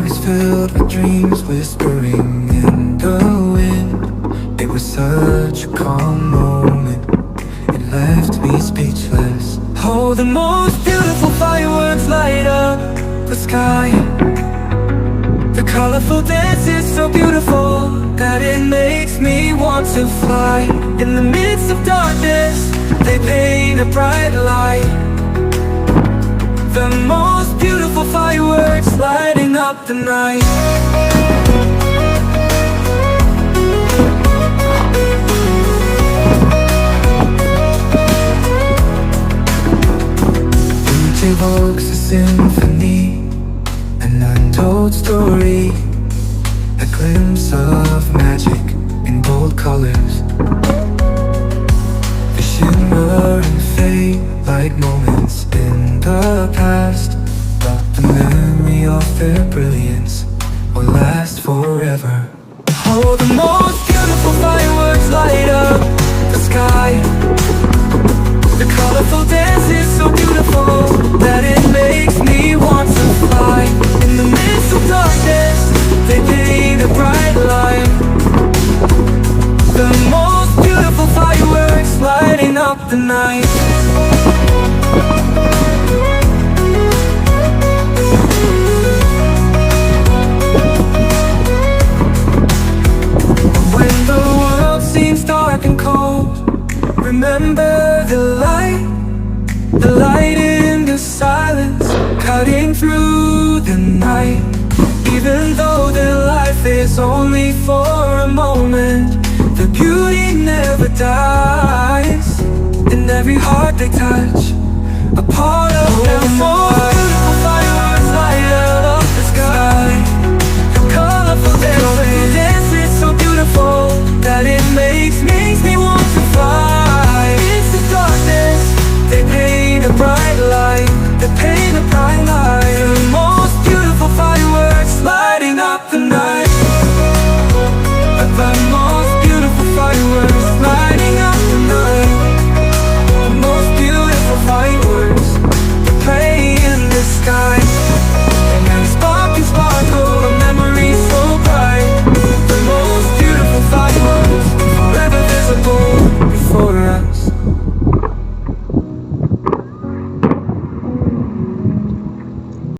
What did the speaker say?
air is filled with dreams whispering in the wind. It was such a calm moment, it left me speechless. Oh, the most beautiful fireworks light up the sky. The colorful dance is so beautiful that it makes me want to fly. In the midst of darkness, they paint a bright light. The most beautiful fireworks lighting up the night. It evokes a symphony, an untold story, a glimpse of magic in bold colors. The shimmer and fade like moments in the past, but the memory of their brilliance will last forever. Oh, the most beautiful fireworks light up the sky. The colorful dance is so beautiful that it makes me want to fly. In the midst of darkness, they paint a bright light. The most beautiful fireworks lighting up the night. When the world seems dark and cold, remember the light in the silence, cutting through the night. Even though their life is only for a moment, the beauty never dies. In every heart they touch, a part of them more.